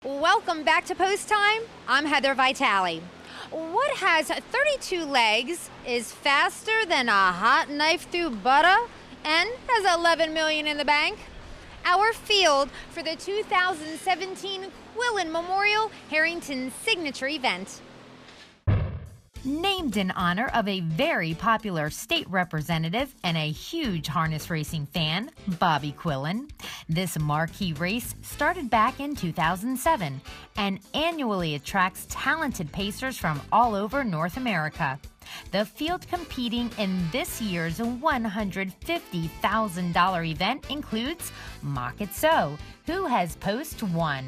Welcome back to Post Time. I'm Heather Vitale. What has 32 legs, is faster than a hot knife through butter, and has 11 million in the bank? Our field for the 2017 Quillen Memorial Harrington Signature event. Named in honor of a very popular state representative and a huge harness racing fan, Bobby Quillen, this marquee race started back in 2007 and annually attracts talented pacers from all over North America. The field competing in this year's $150,000 event includes Makitso, who has post 1.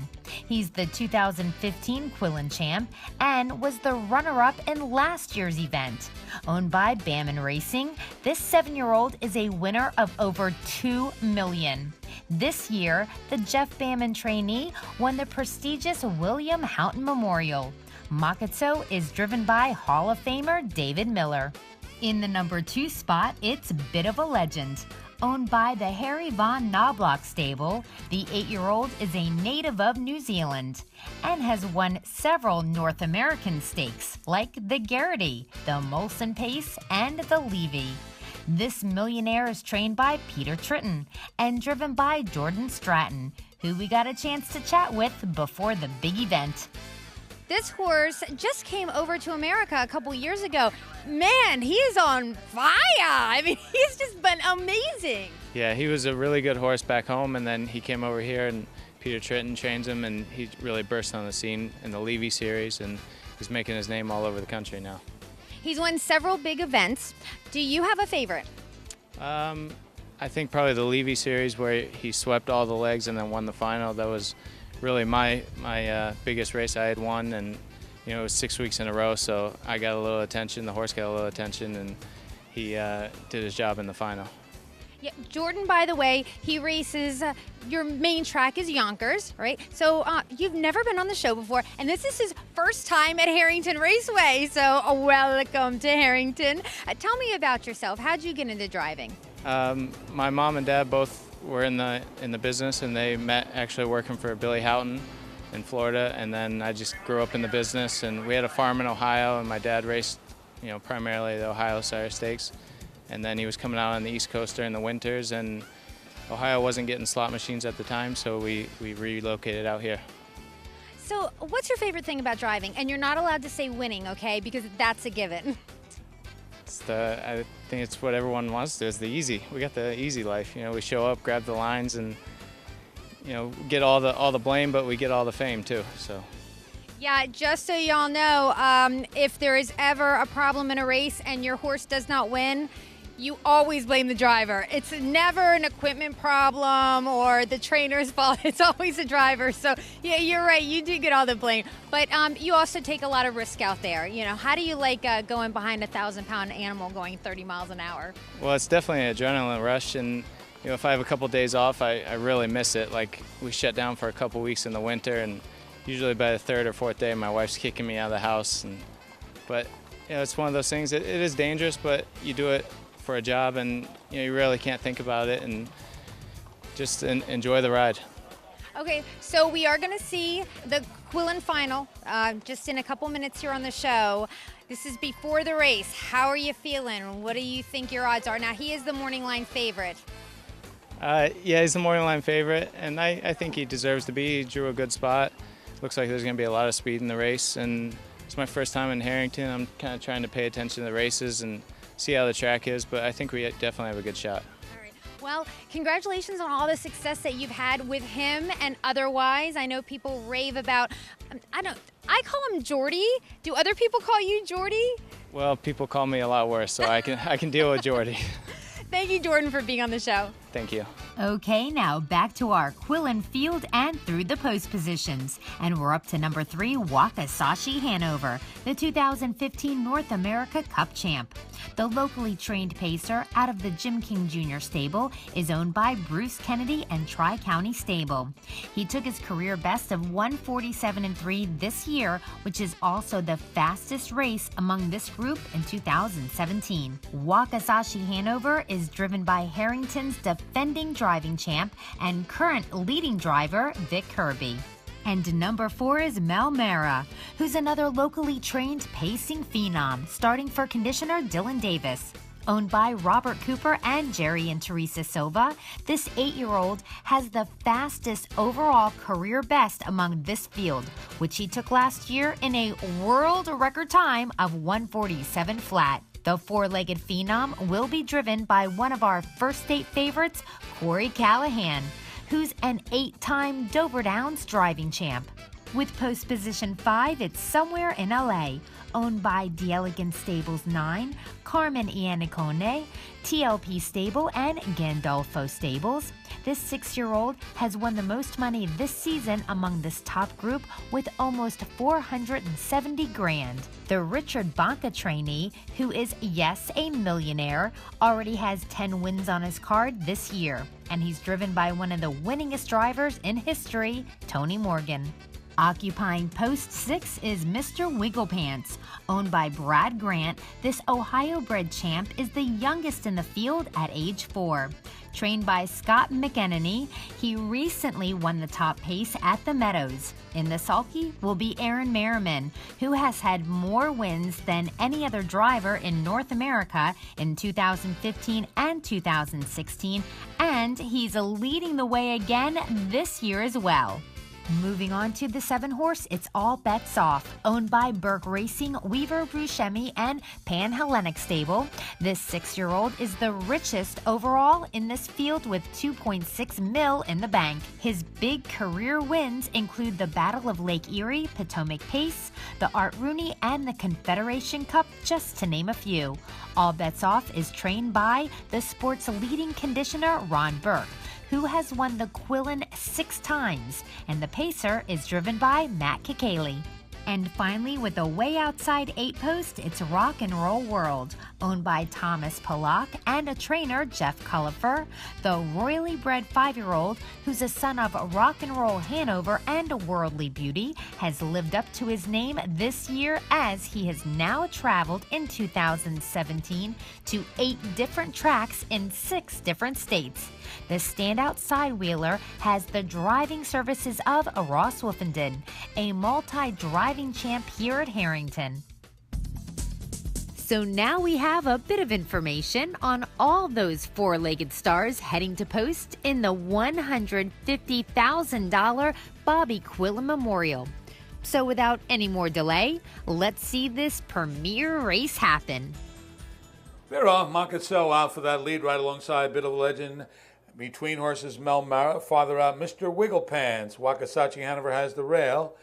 He's the 2015 Quillen champ and was the runner-up in last year's event. Owned by Bamman Racing, this 7-year-old is a winner of over $2 million. This year, the Jeff Bamman trainee won the prestigious William Houghton Memorial. Makitso is driven by Hall of Famer David Miller. In the number 2 spot, it's Bit of a Legend. Owned by the Harry Von Knobloch stable, the 8-year-old is a native of New Zealand and has won several North American stakes like the Garrity, the Molson Pace, and the Levy. This millionaire is trained by Peter Tritton and driven by Jordan Stratton, who we got a chance to chat with before the big event. This horse just came over to America a couple years ago. Man, he is on fire. I mean, he's just been amazing. Yeah, he was a really good horse back home, and then he came over here, and Peter Tritton trains him, and he really burst on the scene in the Levy series, and he's making his name all over the country now. He's won several big events. Do you have a favorite? I think probably the Levy series where he swept all the legs and then won the final. That was really my biggest race I had won, and it was 6 weeks in a row, so I got a little attention, the horse got a little attention, and he did his job in the final. Yeah, Jordan, by the way, he races, your main track is Yonkers, right? So you've never been on the show before, and this is his first time at Harrington Raceway, so welcome to Harrington. Tell me about yourself. How'd you get into driving? My mom and dad both were in the business, and they met actually working for Billy Houghton in Florida, and then I just grew up in the business, and we had a farm in Ohio, and my dad raced primarily the Ohio Sire Stakes, and then he was coming out on the East Coast during the winters, and Ohio wasn't getting slot machines at the time, so we relocated out here. So what's your favorite thing about driving? And you're not allowed to say winning, okay, because that's a given. I think it's what everyone wants to do. It's the easy. We got the easy life. We show up, grab the lines, and get all the blame, but we get all the fame too. So. Yeah, just so y'all know, if there is ever a problem in a race and your horse does not win, you always blame the driver. It's never an equipment problem or the trainer's fault. It's always the driver. So yeah, you're right. You do get all the blame, but you also take a lot of risk out there. How do you like going behind a 1,000-pound animal going 30 miles an hour? Well, it's definitely an adrenaline rush, and if I have a couple days off, I really miss it. Like, we shut down for a couple weeks in the winter, and usually by the 3rd or 4th day, my wife's kicking me out of the house. But it's one of those things. It is dangerous, but you do it for a job, and you really can't think about it, and just enjoy the ride. Okay, so we are going to see the Quillen final just in a couple minutes here on the show. This is before the race. How are you feeling? What do you think your odds are? Now, he is the morning line favorite. Yeah, he's the morning line favorite, and I think he deserves to be. He drew a good spot. Looks like there's going to be a lot of speed in the race, and it's my first time in Harrington. I'm kind of trying to pay attention to the races and see how the track is, but I think we definitely have a good shot. All right. Well, congratulations on all the success that you've had with him and otherwise. I know people rave about, I call him Jordy. Do other people call you Jordy? Well, people call me a lot worse, so I can deal with Jordy. Thank you, Jordan, for being on the show. Thank you. Okay, now back to our Quillen field and through the post positions. And we're up to number 3, Wakisashi Hanover, the 2015 North America Cup champ. The locally trained pacer out of the Jim King Jr. stable is owned by Bruce Kennedy and Tri-County Stable. He took his career best of 147.3 this year, which is also the fastest race among this group in 2017. Wakisashi Hanover is driven by Harrington's defending driving champ and current leading driver, Vic Kirby. And number 4 is Mel Mara, who's another locally trained pacing phenom, starting for conditioner Dylan Davis. Owned by Robert Cooper and Jerry and Teresa Silva, this 8-year-old has the fastest overall career best among this field, which he took last year in a world record time of 147 flat. The 4-legged phenom will be driven by one of our first state favorites, Corey Callahan, who's an 8-time Dover Downs driving champ. With post position 5, it's Somewhere in LA, owned by D'Elegant Stables 9, Carmen Iannicone, TLP Stable, and Gandolfo Stables. This 6-year-old has won the most money this season among this top group with almost $470,000. The Richard Bonka trainee, who is, yes, a millionaire, already has 10 wins on his card this year, and he's driven by one of the winningest drivers in history, Tony Morgan. Occupying post 6 is Mr. Wigglepants. Owned by Brad Grant, this Ohio-bred champ is the youngest in the field at age 4. Trained by Scott McEnany, he recently won the top pace at the Meadows. In the sulky will be Aaron Merriman, who has had more wins than any other driver in North America in 2015 and 2016, and he's leading the way again this year as well. Moving on to the 7-horse, it's All Bets Off, owned by Burke Racing, Weaver Buscemi, and Pan Hellenic Stable. This 6-year-old is the richest overall in this field with $2.6 million in the bank. His big career wins include the Battle of Lake Erie, Potomac Pace, the Art Rooney, and the Confederation Cup, just to name a few. All Bets Off is trained by the sport's leading conditioner, Ron Burke, who has won the Quillen 6 times, and the pacer is driven by Matt Kikali. And finally, with a way outside 8-post, it's Rock and Roll World, owned by Thomas Pollock and a trainer, Jeff Cullifer, the royally bred 5-year-old, who's a son of Rock and Roll Hanover and Worldly Beauty, has lived up to his name this year as he has now traveled in 2017 to 8 different tracks in 6 different states. The standout side-wheeler has the driving services of Ross Wolfenden, a multi-driving champ here at Harrington. So now we have a bit of information on all those 4-legged stars heading to post in the $150,000 Bobby Quillen Memorial. So without any more delay, let's see this premier race happen. They're off. Makatso out for that lead right alongside Bit of a Legend. Between horses, Mel Mara. Farther out, Mr. Wigglepants. Wakasachi Hanover has the rail.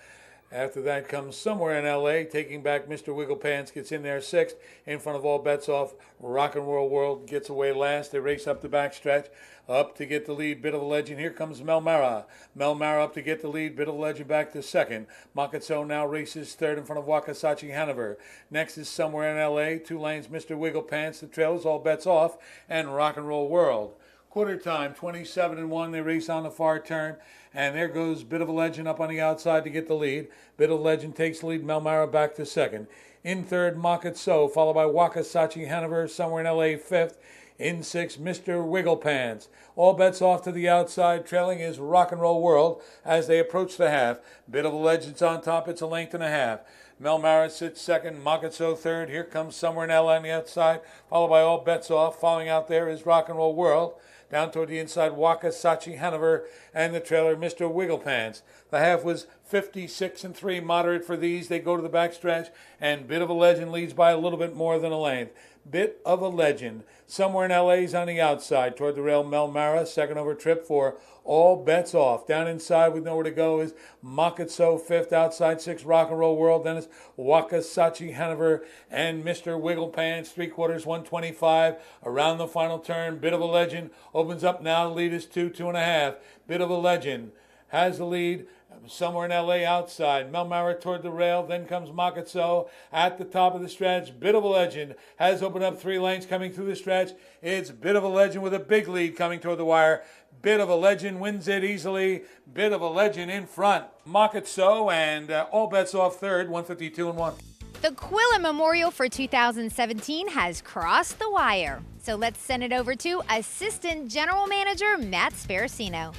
After that comes Somewhere in L.A. Taking back Mr. Wigglepants, gets in there 6th. In front of All Bets Off, Rock and Roll World gets away last. They race up the backstretch. Up to get the lead, Bit of a Legend. Here comes Mel Mara. Mel Mara up to get the lead, Bit of a Legend back to 2nd. Makatso now races 3rd in front of Wakasachi Hanover. Next is Somewhere in L.A. 2 lanes, Mr. Wigglepants. The trail is All Bets Off and Rock and Roll World. Quarter time, 27-1. They race on the far turn. And there goes Bit of a Legend up on the outside to get the lead. Bit of a Legend takes the lead. Mel Mara back to 2nd. In 3rd, Makatso, followed by Wakasachi Hanover. Somewhere in L.A. 5th. In 6th, Mr. Wigglepants. All Bets Off to the outside. Trailing is Rock and Roll World as they approach the half. Bit of a Legend's on top. It's a length and a half. Mel Mara sits 2nd, Makatso 3rd. Here comes Somewhere in L.A. on the outside, followed by All Bets Off. Following out there is Rock and Roll World. Down toward the inside, Wakasachi Hanover and the trailer, Mr. Wigglepants. The half was 56-3, moderate for these. They go to the backstretch, and Bit of a Legend leads by a little bit more than a length. Bit of a Legend. Somewhere in L.A.'s on the outside. Toward the rail, Mel Mara, 2nd over trip for All Bets Off. Down inside with nowhere to go is Makatso, 5th. Outside 6th, Rock and Roll World. Then it's Wakasachi Hanover and Mr. Wigglepants. 3/4, 125. Around the final turn, Bit of a Legend opens up now. The lead is 2.5. Bit of a Legend has the lead. Somewhere in L.A. outside. Mel Mara toward the rail. Then comes Makatso at the top of the stretch. Bit of a Legend has opened up 3 lanes coming through the stretch. It's Bit of a Legend with a big lead coming toward the wire. Bit of a Legend wins it easily. Bit of a Legend in front. Makatso and All Bets Off 3rd, 152-1. The Quillen Memorial for 2017 has crossed the wire. So let's send it over to Assistant General Manager Matt Sparacino.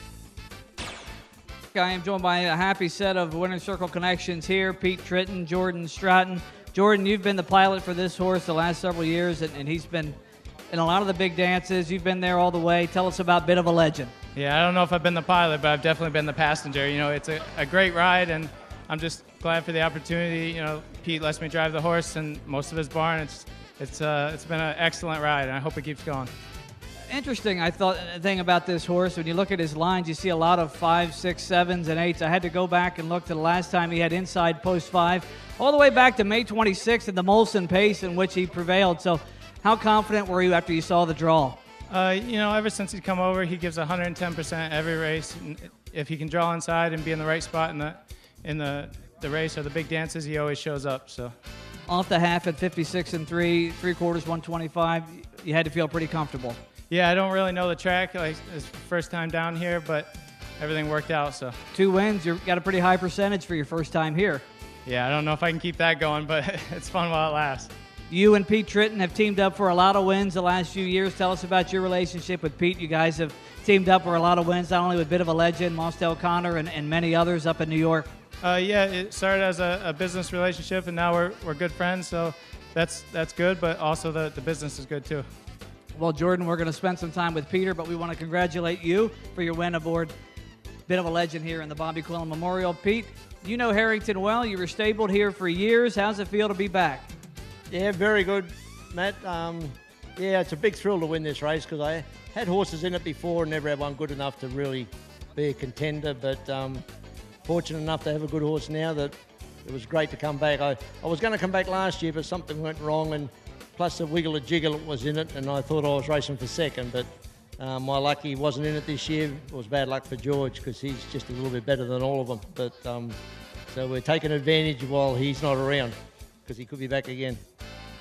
I am joined by a happy set of Winner's Circle connections here. Pete Tritton, Jordan Stratton. Jordan, you've been the pilot for this horse the last several years, and he's been in a lot of the big dances. You've been there all the way. Tell us about Bit of a Legend. Yeah, I don't know if I've been the pilot, but I've definitely been the passenger. You know, it's a great ride, and I'm just glad for the opportunity. You know, Pete lets me drive the horse and most of his barn. It's been an excellent ride, and I hope it keeps going. Interesting, I thought, thing about this horse, when you look at his lines, you see a lot of 5s, 6s, 7s, and 8s. I had to go back and look to the last time he had inside post 5, all the way back to May 26th in the Molson Pace in which he prevailed. So how confident were you after you saw the draw? You know, ever since he's come over, he gives 110% every race. And if he can draw inside and be in the right spot in the race or the big dances, he always shows up. So Off the half at 56 and 3/4, 125, you had to feel pretty comfortable. yeah, I don't really know the track. Like, it's first time down here, but everything worked out. So 2 wins, you've got a pretty high percentage for your first time here. yeah, I don't know if I can keep that going, but it's fun while it lasts. You and Pete Tritton have teamed up for a lot of wins the last few years. Tell us about your relationship with Pete. You guys have teamed up for a lot of wins, not only with Bit of a Legend, Mostel Connor, and many others up in New York. Yeah, it started as a business relationship, and now we're good friends. So that's good, but also the business is good too. Well, Jordan, we're going to spend some time with Peter, but we want to congratulate you for your win aboard Bit of a Legend here in the Bobby Quillen Memorial. Pete, you know Harrington well. You were stabled here for years. How's it feel to be back? Yeah, very good, Matt. Yeah, it's a big thrill to win this race because I had horses in it before and never had one good enough to really be a contender. But fortunate enough to have a good horse now that it was great to come back. I was going to come back last year, but something went wrong, and plus the Wiggle a Jiggle was in it, and I thought I was racing for second. But my luck, he wasn't in it this year. It was bad luck for George because he's just a little bit better than all of them. But so we're taking advantage while he's not around because he could be back again.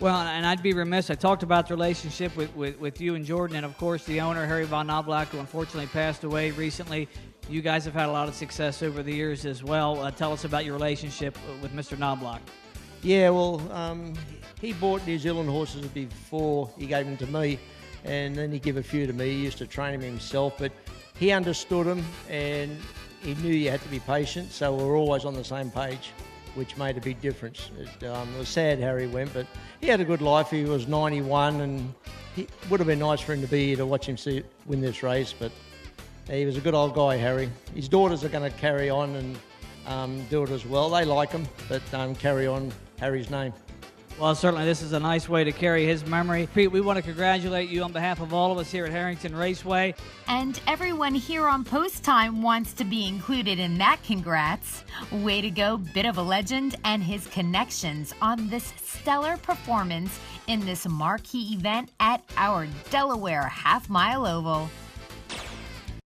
Well, and I'd be remiss. I talked about the relationship with you and Jordan, and of course the owner, Harry Von Knobloch, who unfortunately passed away recently. You guys have had a lot of success over the years as well. Tell us about your relationship with Mr. Knobloch. Yeah, well, he bought New Zealand horses before he gave them to me, and then he gave a few to me. He used to train them himself, but he understood them, and he knew you had to be patient, so we were always on the same page, which made a big difference. It was sad Harry went, but he had a good life. He was 91, and it would have been nice for him to be here to watch him win this race, but he was a good old guy, Harry. His daughters are going to carry on and do it as well. They like him, but carry on Harry's name. Well, certainly this is a nice way to carry his memory. Pete, we want to congratulate you on behalf of all of us here at Harrington Raceway. And everyone here on Post Time wants to be included in that congrats. Way to go, Bit of a Legend and his connections on this stellar performance in this marquee event at our Delaware Half Mile Oval.